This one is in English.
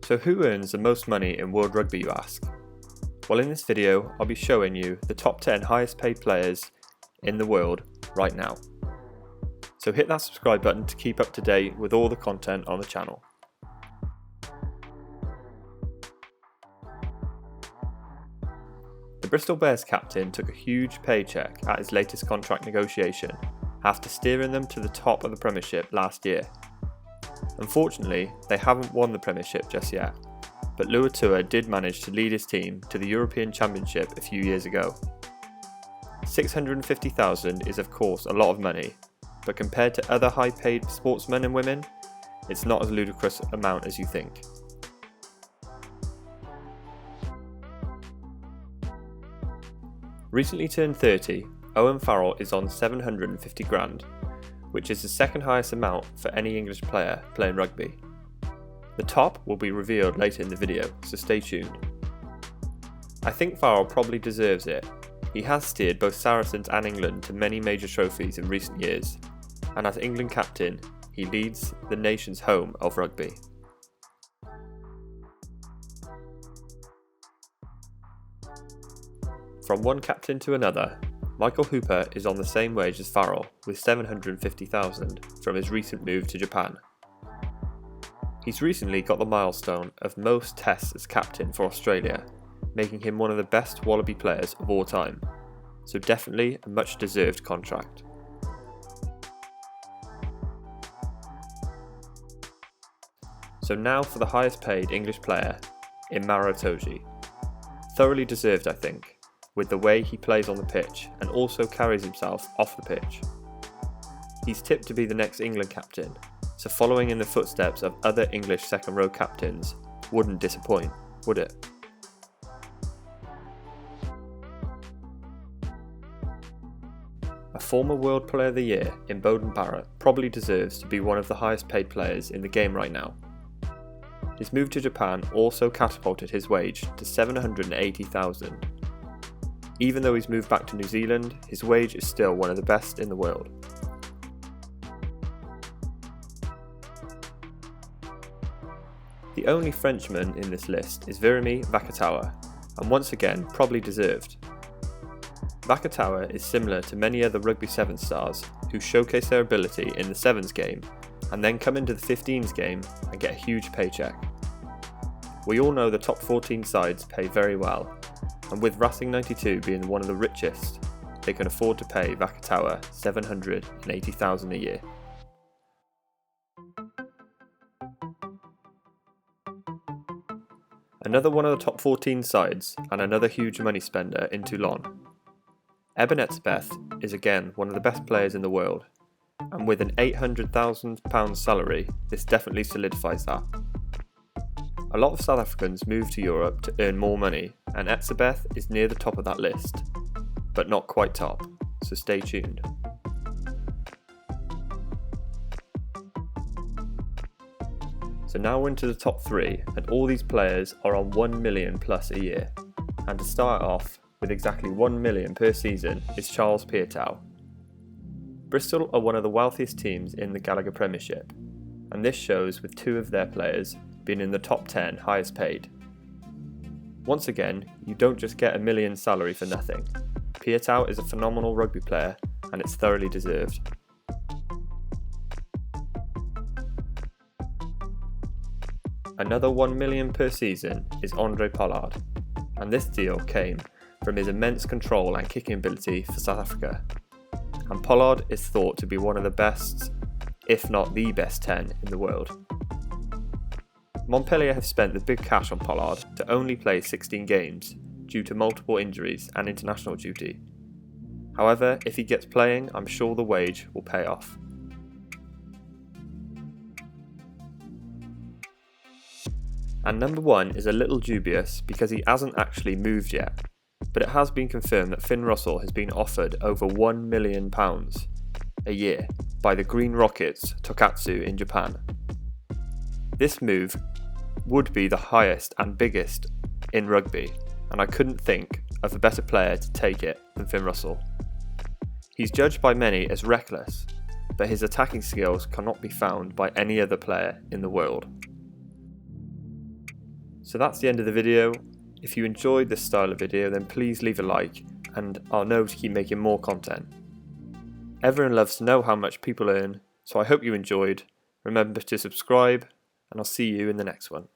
So who earns the most money in World Rugby, you ask? Well, in this video I'll be showing you the top 10 highest paid players in the world right now. So hit that subscribe button to keep up to date with all the content on the channel. The Bristol Bears captain took a huge paycheck at his latest contract negotiation after steering them to the top of the Premiership last year. Unfortunately, they haven't won the Premiership just yet, but Maro Itoje did manage to lead his team to the European Championship a few years ago. $650,000 is of course a lot of money, but compared to other high-paid sportsmen and women, it's not as ludicrous amount as you think. Recently turned 30, Owen Farrell is on $750,000, which is the second highest amount for any English player playing rugby. The top will be revealed later in the video, so stay tuned. I think Farrell probably deserves it. He has steered both Saracens and England to many major trophies in recent years, and as England captain, he leads the nation's home of rugby. From one captain to another, Michael Hooper is on the same wage as Farrell with $750,000 from his recent move to Japan. He's recently got the milestone of most tests as captain for Australia, making him one of the best Wallaby players of all time, so definitely a much deserved contract. So now for the highest paid English player in Maro Itoje. Thoroughly deserved, I think, with the way he plays on the pitch and also carries himself off the pitch. He's tipped to be the next England captain, so following in the footsteps of other English second row captains wouldn't disappoint, would it? A former World Player of the Year in Beauden Barrett probably deserves to be one of the highest paid players in the game right now. His move to Japan also catapulted his wage to $780,000. Even though he's moved back to New Zealand, his wage is still one of the best in the world. The only Frenchman in this list is Virimi Vakatawa, and once again probably deserved. Vakatawa is similar to many other Rugby 7 stars who showcase their ability in the 7s game and then come into the 15s game and get a huge paycheck. We all know the top 14 sides pay very well, and with Racing 92 being one of the richest, they can afford to pay Vakatawa $780,000 a year. Another one of the top 14 sides and another huge money spender in Toulon. Eben Etzebeth is again one of the best players in the world, and with an £800,000 salary, this definitely solidifies that. A lot of South Africans move to Europe to earn more money, and Etzebeth is near the top of that list, but not quite top, so stay tuned. So now we're into the top 3, and all these players are on $1 million plus a year. And to start off with exactly $1 million per season is Charles Piutau. Bristol are one of the wealthiest teams in the Gallagher Premiership, and this shows with 2 of their players being in the top 10 highest paid. Once again, you don't just get $1 million salary for nothing. Piutau is a phenomenal rugby player and it's thoroughly deserved. Another $1 million per season is Handre Pollard, and this deal came from his immense control and kicking ability for South Africa. And Pollard is thought to be one of the best, if not the best 10 in the world. Montpellier have spent the big cash on Pollard to only play 16 games due to multiple injuries and international duty. However, if he gets playing, I'm sure the wage will pay off. And number 1 is a little dubious because he hasn't actually moved yet, but it has been confirmed that Finn Russell has been offered over £1 million a year by the Green Rockets Tokatsu in Japan. This move would be the highest and biggest in rugby, and I couldn't think of a better player to take it than Finn Russell. He's judged by many as reckless, but his attacking skills cannot be found by any other player in the world. So that's the end of the video. If you enjoyed this style of video, then please leave a like, and I'll know to keep making more content. Everyone loves to know how much people earn, so I hope you enjoyed. Remember to subscribe, and I'll see you in the next one.